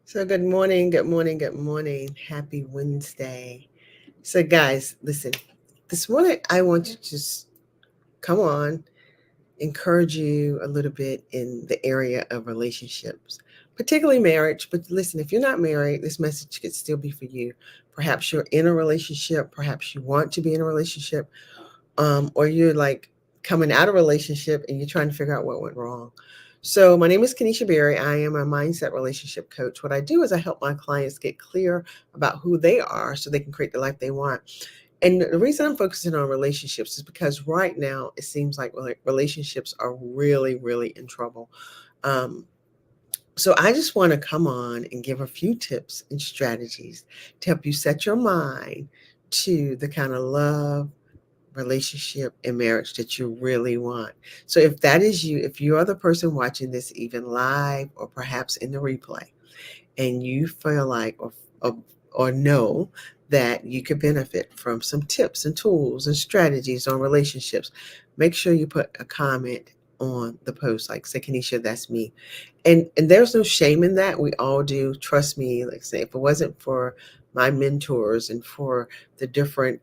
So, good morning, good morning, good morning. Happy Wednesday. So, guys, listen, this morning I want to just come on, encourage you a little bit in the area of relationships, particularly marriage. But listen, if you're not married, this message could still be for you. Perhaps you're in a relationship, perhaps you want to be in a relationship, or you're like coming out of a relationship and you're trying to figure out what went wrong. So, my name is Kenesha Berry. I am a mindset relationship coach. What I do is I help my clients get clear about who they are so they can create the life they want. And the reason I'm focusing on relationships is because right now it seems like relationships are really, really in trouble. Um, so, I just want to come on and give a few tips and strategies to help you set your mind to the kind of love, relationship and marriage that you really want. So if that is you, if you are the person watching this even live or perhaps in the replay, and you feel like or know that you could benefit from some tips and tools and strategies on relationships, make sure you put a comment on the post like say, Kenesha, that's me. And there's no shame in that. We all do. Trust me. Like say, if it wasn't for my mentors and for the different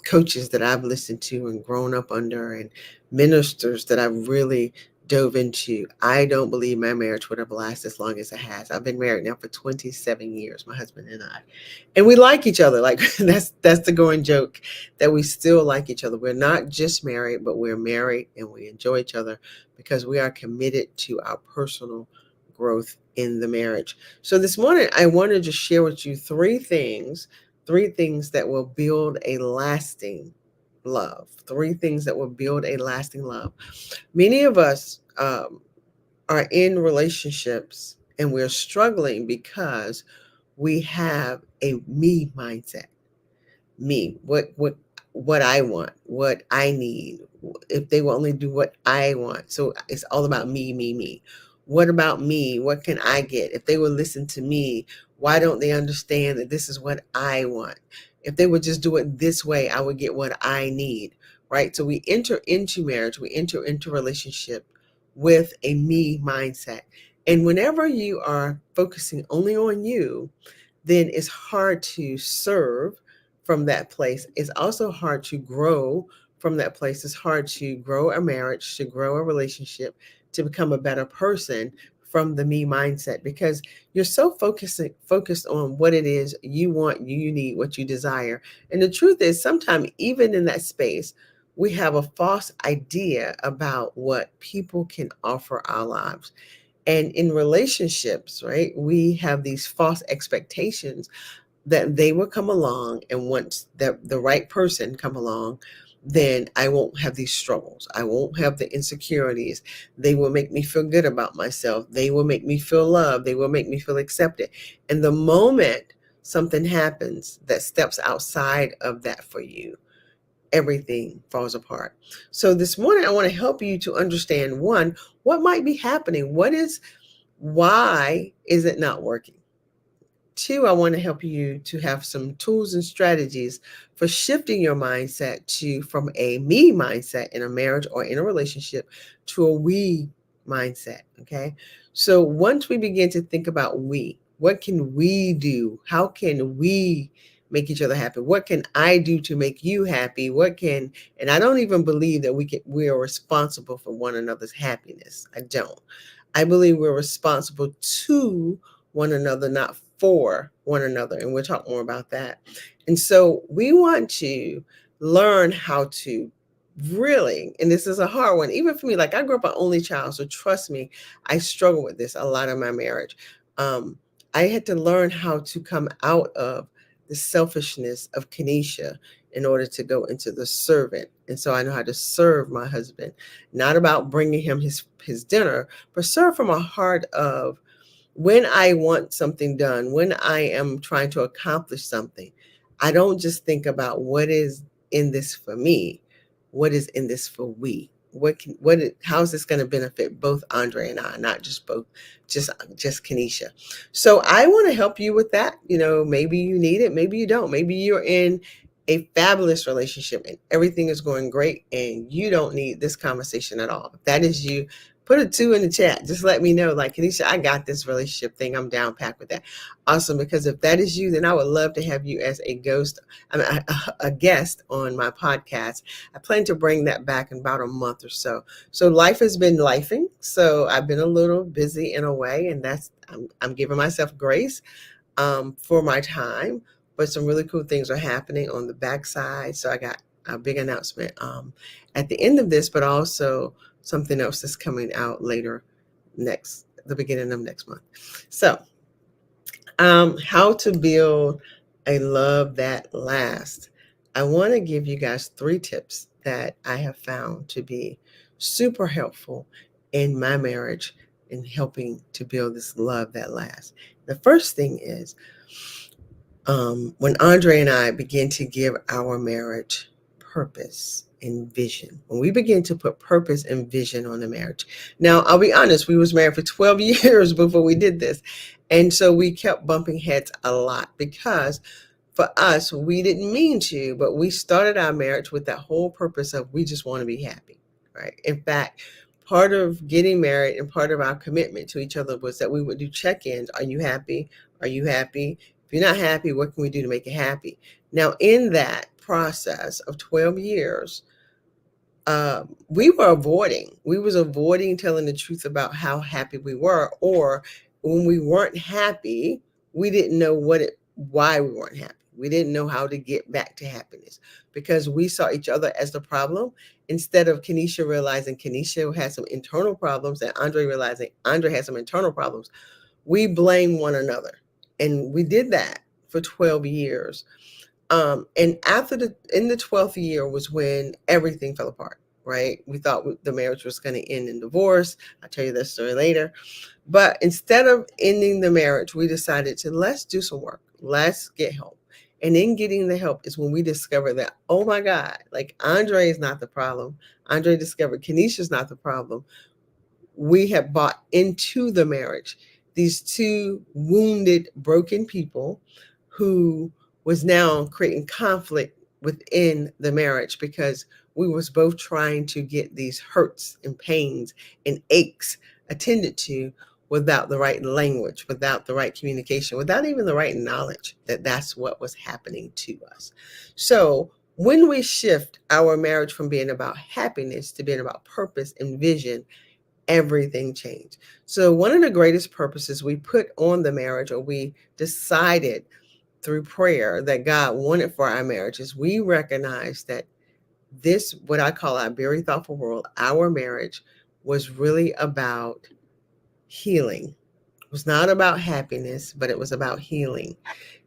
coaches that I've listened to and grown up under and ministers that I've really dove into, I don't believe my marriage would have lasted as long as it has. I've been married now for 27 years, my husband and I. And we like each other. Like that's the going joke, that we still like each other. We're not just married, but we're married and we enjoy each other because we are committed to our personal growth in the marriage. So this morning I wanted to share with you three things that will build a lasting love. Three things that will build a lasting love. Many of us are in relationships and we're struggling because we have a me mindset. Me, what I want, what I need. If they will only do what I want, so it's all about me, me, me. What about me? What can I get? If they will listen to me, why don't they understand that this is what I want? If they would just do it this way, I would get what I need, right? So we enter into marriage, we enter into relationship with a me mindset. And whenever you are focusing only on you, then it's hard to serve from that place. It's also hard to grow from that place. It's hard to grow a marriage, to grow a relationship, to become a better person from the me mindset, because you're so focused on what it is you want, you need, what you desire. And the truth is, sometimes even in that space, we have a false idea about what people can offer our lives. And in relationships, right, we have these false expectations that they will come along, and once the right person come along, then I won't have these struggles. I won't have the insecurities. They will make me feel good about myself. They will make me feel loved. They will make me feel accepted. And the moment something happens that steps outside of that for you, everything falls apart. So this morning I want to help you to understand, one, what might be happening. Why is it not working? Two, I want to help you to have some tools and strategies for shifting your mindset to from a me mindset in a marriage or in a relationship to a we mindset. Okay. So once we begin to think about we, what can we do? How can we make each other happy? What can I do to make you happy? And I don't even believe that we are responsible for one another's happiness. I don't. I believe we're responsible to one another, not for one another. And we'll talk more about that. And so we want to learn how to really, and this is a hard one, even for me, like I grew up an only child. So trust me, I struggle with this a lot in my marriage. Um, I had to learn how to come out of the selfishness of Kenesha in order to go into the servant. And so I know how to serve my husband, not about bringing him his dinner, but serve from a heart of, when I want something done, when I am trying to accomplish something, I don't just think about what is in this for me, what is in this for we. How is this going to benefit both Andre and I, not just just Kenesha. So I want to help you with that. Maybe you need it, maybe you don't. Maybe you're in a fabulous relationship and everything is going great and you don't need this conversation at all. If that is you, Put a 2 in the chat. Just let me know, like, Kanisha, I got this relationship thing. I'm down packed with that. Awesome. Because if that is you, then I would love to have you as a a guest on my podcast. I plan to bring that back in about a month or so. So life has been lifing. So I've been a little busy in a way, and I'm giving myself grace for my time. But some really cool things are happening on the backside. So I got a big announcement at the end of this, but also something else that's coming out later the beginning of next month. So how to build a love that lasts. I want to give you guys 3 tips that I have found to be super helpful in my marriage in helping to build this love that lasts. The first thing is when Andre and I begin to give our marriage purpose and vision, when we begin to put purpose and vision on the marriage. Now, I'll be honest, we was married for 12 years before we did this. And so we kept bumping heads a lot because for us, we didn't mean to, but we started our marriage with that whole purpose of we just want to be happy, right? In fact, part of getting married and part of our commitment to each other was that we would do check-ins. Are you happy? Are you happy? If you're not happy, what can we do to make you happy? Now, in that process of 12 years, we was avoiding telling the truth about how happy we were, or when we weren't happy, we didn't know why we weren't happy. We didn't know how to get back to happiness because we saw each other as the problem instead of Kanisha realizing Kanisha had some internal problems and Andre realizing Andre had some internal problems. We blame one another, and we did that for 12 years. And in the 12th year was when everything fell apart, right? We thought the marriage was going to end in divorce. I'll tell you that story later. But instead of ending the marriage, we decided let's do some work. Let's get help. And in getting the help is when we discovered that, oh my God, like Andre is not the problem. Andre discovered Kanisha's not the problem. We have bought into the marriage these 2 wounded, broken people who was now creating conflict within the marriage because we was both trying to get these hurts and pains and aches attended to without the right language, without the right communication, without even the right knowledge that that's what was happening to us. So when we shift our marriage from being about happiness to being about purpose and vision, everything changed. So one of the greatest purposes we put on the marriage, or we decided through prayer that God wanted for our marriage, is we recognize that this, what I call our very thoughtful world, our marriage was really about healing. It was not about happiness, but it was about healing.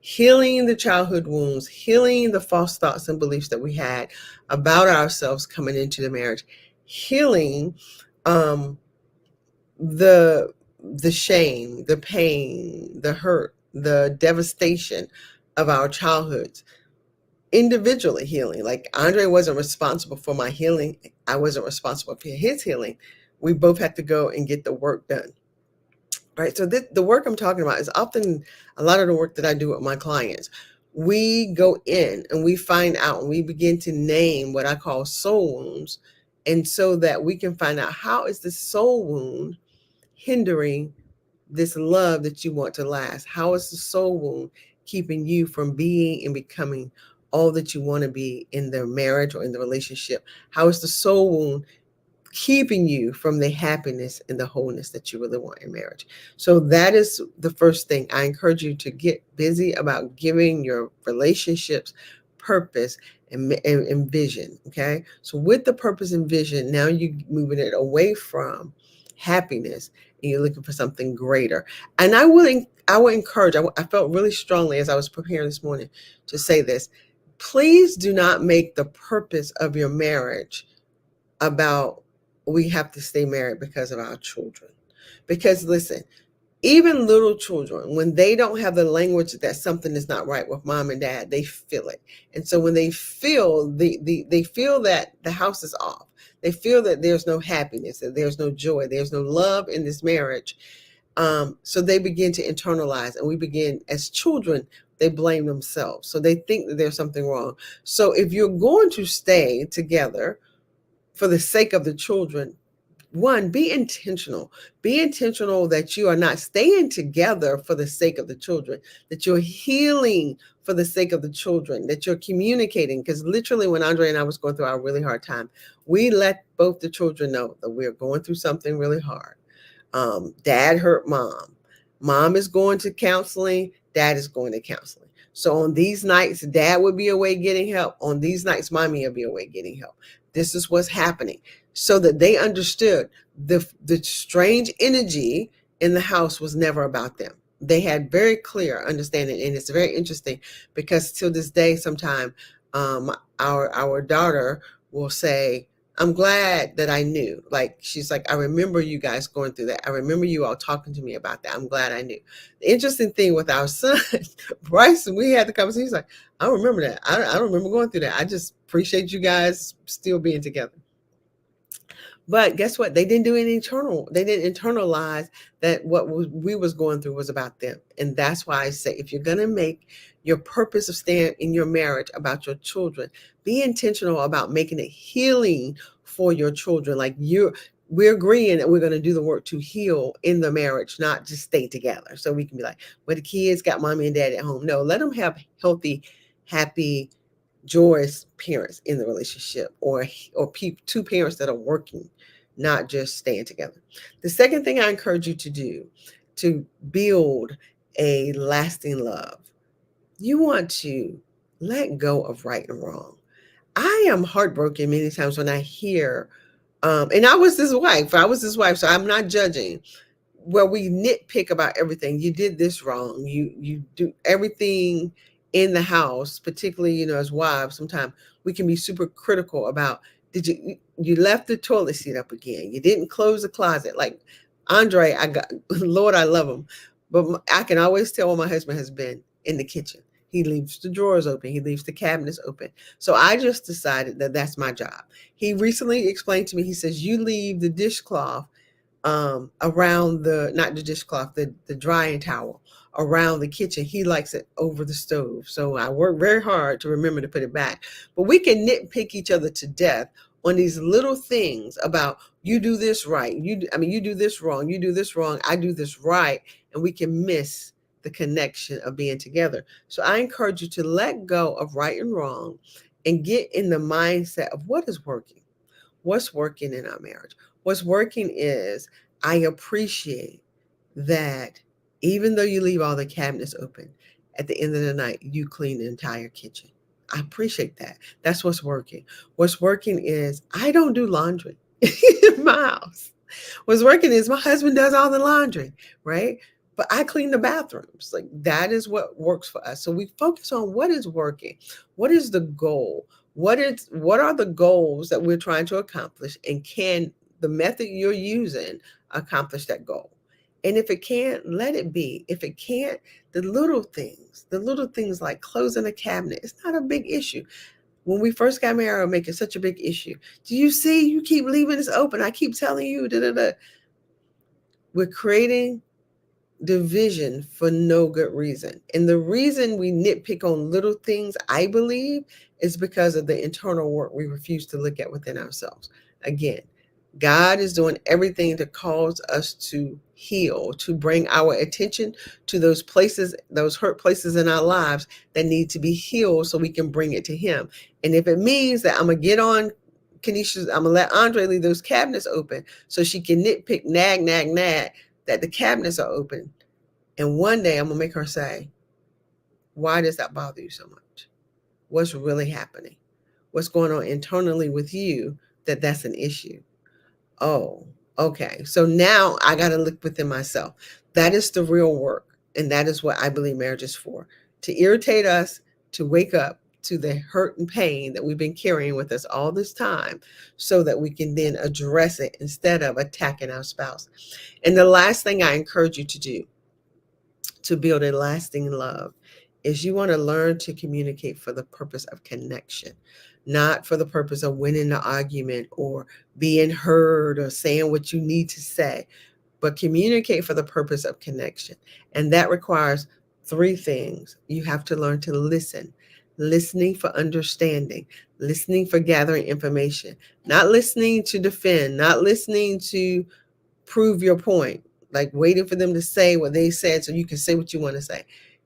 Healing the childhood wounds, healing the false thoughts and beliefs that we had about ourselves coming into the marriage, healing the shame, the pain, the hurt, the devastation of our childhoods, individually healing. Like Andre wasn't responsible for my healing. I wasn't responsible for his healing. We both had to go and get the work done. Right. So the work I'm talking about is often a lot of the work that I do with my clients. We go in and we find out and we begin to name what I call soul wounds. And so that we can find out, how is the soul wound hindering this love that you want to last? How is the soul wound keeping you from being and becoming all that you want to be in the marriage or in the relationship? How is the soul wound keeping you from the happiness and the wholeness that you really want in marriage? So that is the first thing. I encourage you to get busy about giving your relationships purpose and vision. Okay. So with the purpose and vision, now you're moving it away from happiness and you're looking for something greater. And I would encourage, I felt really strongly as I was preparing this morning to say this: please do not make the purpose of your marriage about we have to stay married because of our children. Because listen, even little children, when they don't have the language that something is not right with mom and dad, they feel it. And so when they feel they feel that the house is off, they feel that there's no happiness, that there's no joy, there's no love in this marriage. So they begin to internalize, and we begin as children, they blame themselves. So they think that there's something wrong. So if you're going to stay together for the sake of the children, one, be intentional. Be intentional that you are not staying together for the sake of the children, that you're healing for the sake of the children, that you're communicating. Because literally, when Andre and I was going through our really hard time, we let both the children know that we're going through something really hard. Dad hurt mom. Mom is going to counseling. Dad is going to counseling. So on these nights, dad would be away getting help. On these nights, mommy will be away getting help. This is what's happening. So that they understood the strange energy in the house was never about them. They had very clear understanding. And it's very interesting because till this day, sometime our daughter will say, I'm glad that I knew. Like, she's like, I remember you guys going through that. I remember you all talking to me about that. I'm glad I knew. The interesting thing with our son, Bryson, we had the conversation. He's like, I don't remember that. I don't remember going through that. I just appreciate you guys still being together. But guess what? They didn't do any internal. They didn't internalize that what we was going through was about them. And that's why I say, if you're going to make your purpose of staying in your marriage about your children, be intentional about making it healing for your children. Like we're agreeing that we're going to do the work to heal in the marriage, not just stay together. So we can be like, well, the kids got mommy and daddy at home. No, let them have healthy, happy, joyous parents in the relationship, or two parents that are working, not just staying together. The second thing I encourage you to do to build a lasting love, you want to let go of right and wrong. I am heartbroken many times when I hear, and I was this wife, so I'm not judging, where we nitpick about everything. You did this wrong. You do everything in the house, particularly, as wives, sometimes we can be super critical about, did you left the toilet seat up again? You didn't close the closet. Like Andre, I got, Lord, I love him, but I can always tell when my husband has been in the kitchen. He leaves the drawers open. He leaves the cabinets open. So I just decided that that's my job. He recently explained to me, he says, you leave the dishcloth around not the dishcloth, the drying towel around the kitchen. He likes it over the stove. So I work very hard to remember to put it back. But we can nitpick each other to death on these little things about, you do this right. You do this wrong. You do this wrong. I do this right. And we can miss the connection of being together. So I encourage you to let go of right and wrong and get in the mindset of what is working. What's working in our marriage? What's working is, I appreciate that even though you leave all the cabinets open, at the end of the night, you clean the entire kitchen. I appreciate that. That's what's working. What's working is, I don't do laundry in my house. What's working is, my husband does all the laundry, right? But I clean the bathrooms. Like, that is what works for us. So we focus on what is working. What is the goal? What are the goals that we're trying to accomplish? And can the method you're using accomplish that goal? And if it can't, let it be. If it can't, the little things like closing a cabinet, it's not a big issue. When we first got married, I'll make it such a big issue. Do you see, you keep leaving this open? I keep telling you, We're creating division for no good reason. And the reason we nitpick on little things, I believe, is because of the internal work we refuse to look at within ourselves. Again, God is doing everything to cause us to heal, to bring our attention to those places, those hurt places in our lives that need to be healed so we can bring it to Him. And if it means that I'm going to get on Kenesha's, I'm going to let Andre leave those cabinets open so she can nitpick, nag, that the cabinets are open. And one day I'm going to make her say, why does that bother you so much? What's really happening? What's going on internally with you that's an issue? Oh, okay. So now I got to look within myself. That is the real work. And that is what I believe marriage is for. To irritate us, to wake up to the hurt and pain that we've been carrying with us all this time, so that we can then address it instead of attacking our spouse. And the last thing I encourage you to do to build a lasting love is, you want to learn to communicate for the purpose of connection, not for the purpose of winning the argument or being heard or saying what you need to say, but communicate for the purpose of connection. And that requires three things. You have to learn to listen. listening for understanding, listening for gathering information, not listening to defend, not listening to prove your point, like waiting for them to say what they said so you can say what you want to say.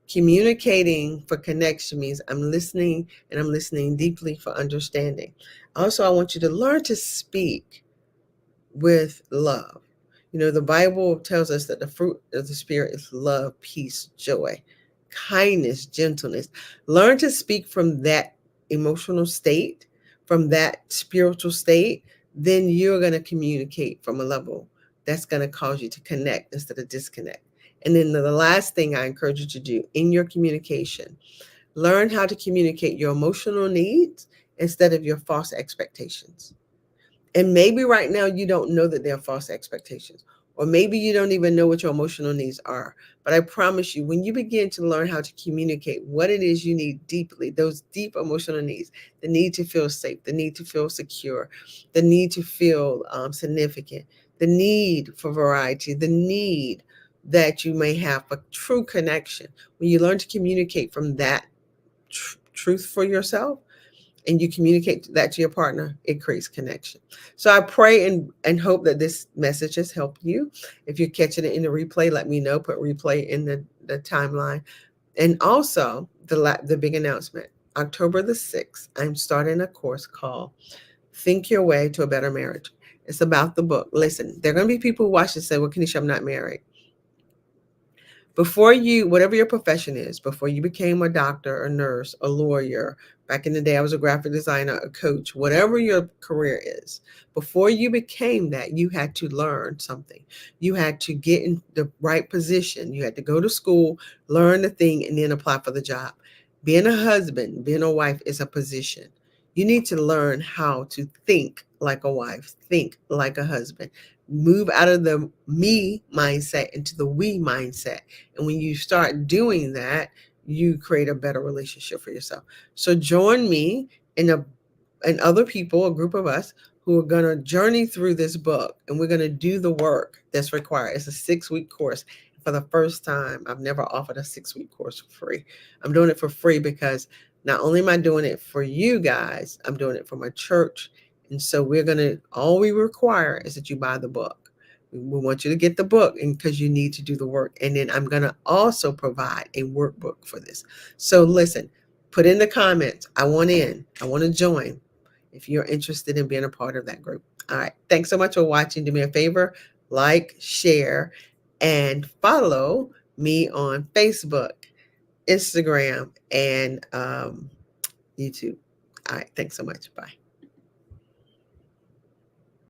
Communicating for connection means I'm listening, and I'm listening deeply for understanding. Also, I want you to learn to speak with love. You know, the Bible tells us that the fruit of the Spirit is love, peace, joy, kindness, gentleness. Learn to speak from that emotional state, from that spiritual state. Then you're going to communicate from a level that's going to cause you to connect instead of disconnect. And then the last thing I encourage you to do in your communication, learn how to communicate your emotional needs instead of your false expectations. And maybe right now you don't know that they're false expectations, or maybe you don't even know what your emotional needs are. But I promise you, when you begin to learn how to communicate what it is you need deeply, those deep emotional needs, the need to feel safe, the need to feel secure, the need to feel significant, the need for variety, the need that you may have for true connection, when you learn to communicate from that truth for yourself, and you communicate that to your partner, it creates connection. So I pray and hope that this message has helped you. If you're catching it in the replay, let me know. Put replay in the timeline. And also the big announcement, October the 6th, I'm starting a course called Think Your Way to a Better Marriage. It's about the book. Listen, there are going to be people who watch and say, well, Kenesha, I'm not married. Before you, whatever your profession is, before you became a doctor, a nurse, a lawyer, back in the day, I was a graphic designer, a coach, whatever your career is, before you became that, you had to learn something. You had to get in the right position. You had to go to school, learn the thing, and then apply for the job. Being a husband, being a wife is a position. You need to learn how to think like a wife, think like a husband, move out of the me mindset into the we mindset. And when you start doing that, you create a better relationship for yourself. So join me and other people, a group of us who are going to journey through this book, and we're going to do the work that's required. It's a 6-week course. For the first time, I've never offered a 6-week course for free. I'm doing it for free because not only am I doing it for you guys, I'm doing it for my church. And so all we require is that you buy the book. We want you to get the book, and because you need to do the work. And then I'm going to also provide a workbook for this. So listen, put in the comments, I want to join, if you're interested in being a part of that group. All right. Thanks so much for watching. Do me a favor, like, share, and follow me on Facebook, Instagram, and YouTube. All right. Thanks so much. Bye.